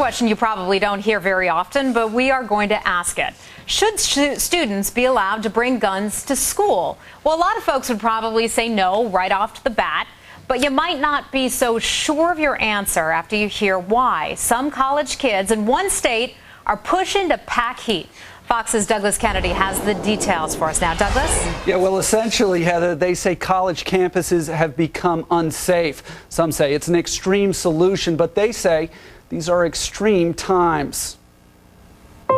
question you probably don't hear very often, but we are going to ask it. Should students be allowed to bring guns to school? Well, a lot of folks would probably say no right off the bat, but you might not be so sure of your answer after you hear why some college kids in one state are pushing to pack heat. Fox's Douglas Kennedy has the details for us now. Douglas? Yeah, well, essentially, Heather, they say college campuses have become unsafe. Some say it's an extreme solution, but they say these are extreme times. They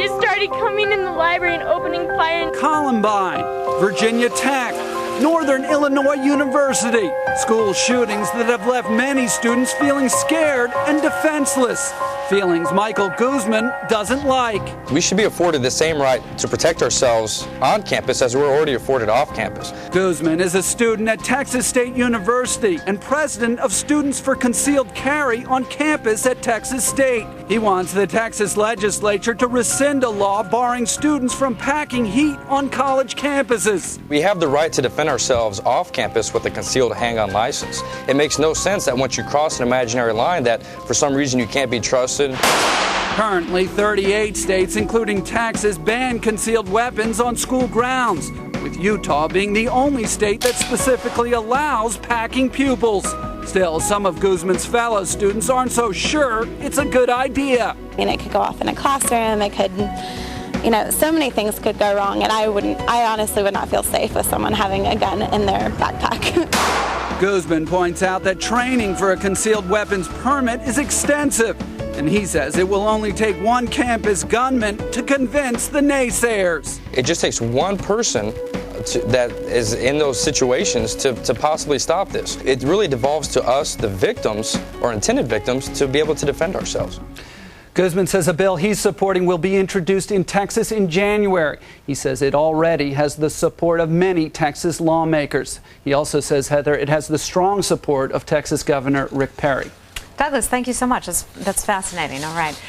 just started coming in the library and opening fire. Columbine, Virginia Tech, Northern Illinois University. School shootings that have left many students feeling scared and defenseless. Feelings Michael Guzman doesn't like. We should be afforded the same right to protect ourselves on campus as we're already afforded off campus. Guzman is a student at Texas State University and president of Students for Concealed Carry on campus at Texas State. He wants the Texas legislature to rescind a law barring students from packing heat on college campuses. We have the right to defend ourselves off campus with a concealed handgun license. It makes no sense that once you cross an imaginary line that for some reason you can't be trusted. Currently, 38 states, including Texas, ban concealed weapons on school grounds, with Utah being the only state that specifically allows packing pupils. Still, some of Guzman's fellow students aren't so sure it's a good idea. It could go off in a classroom, it could, so many things could go wrong, and I honestly would not feel safe with someone having a gun in their backpack. Guzman points out that training for a concealed weapons permit is extensive, and he says it will only take one campus gunman to convince the naysayers. It just takes one person that is in those situations to possibly stop this. It really devolves to us, the victims or intended victims, to be able to defend ourselves. Guzman says a bill he's supporting will be introduced in Texas in January. He says it already has the support of many Texas lawmakers. He also says, Heather, it has the strong support of Texas Governor Rick Perry. Douglas, thank you so much. That's fascinating. All right.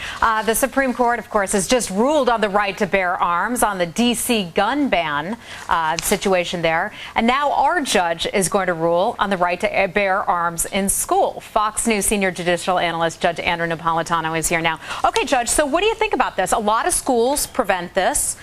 The Supreme Court, of course, has just ruled on the right to bear arms on the D.C. gun ban situation there. And now our judge is going to rule on the right to bear arms in school. Fox News senior judicial analyst Judge Andrew Napolitano is here now. Okay, Judge, so what do you think about this? A lot of schools prevent this,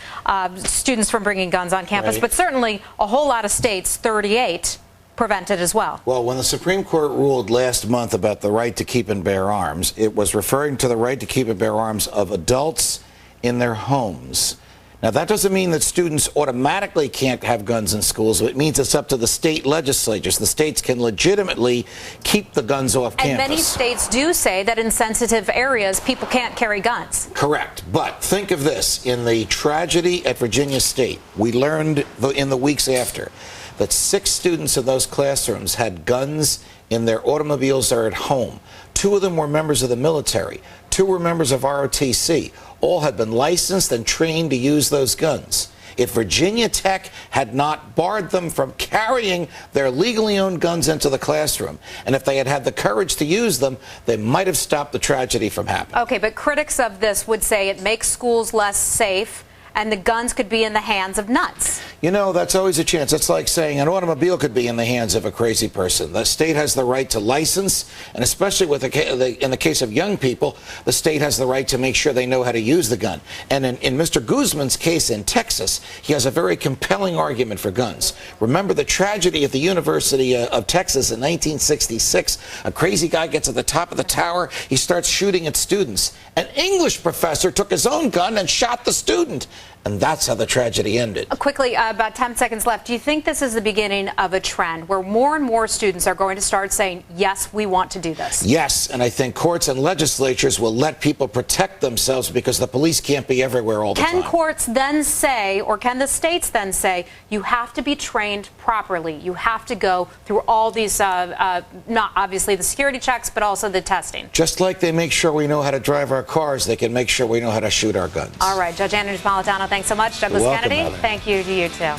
students from bringing guns on campus, but certainly a whole lot of states, 38, prevented as well. Well, when the Supreme Court ruled last month about the right to keep and bear arms, it was referring to the right to keep and bear arms of adults in their homes. Now, that doesn't mean that students automatically can't have guns in schools. It means it's up to the state legislatures. The states can legitimately keep the guns off campus. And many states do say that in sensitive areas, people can't carry guns. Correct. But think of this. In the tragedy at Virginia State, we learned in the weeks after that 6 students in those classrooms had guns in their automobiles or at home. 2 of them were members of the military. 2 were members of ROTC. All had been licensed and trained to use those guns. If Virginia Tech had not barred them from carrying their legally owned guns into the classroom, and if they had had the courage to use them, they might have stopped the tragedy from happening. Okay, but critics of this would say it makes schools less safe, and the guns could be in the hands of nuts. That's always a chance. It's like saying an automobile could be in the hands of a crazy person. The state has the right to license, and especially in the case of young people, the state has the right to make sure they know how to use the gun. And in Mr. Guzman's case in Texas, he has a very compelling argument for guns. Remember the tragedy at the University of Texas in 1966? A crazy guy gets at the top of the tower. He starts shooting at students. An English professor took his own gun and shot the student. And that's how the tragedy ended. Quickly, about 10 seconds left. Do you think this is the beginning of a trend where more and more students are going to start saying, yes, we want to do this? Yes, and I think courts and legislatures will let people protect themselves because the police can't be everywhere all the time. Can courts then say, or can the states then say, you have to be trained properly? You have to go through all these, not obviously the security checks, but also the testing. Just like they make sure we know how to drive our cars, they can make sure we know how to shoot our guns. All right, Judge Andrew Napolitano, thanks so much. Douglas Kennedy, thank you to you too.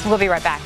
We'll be right back.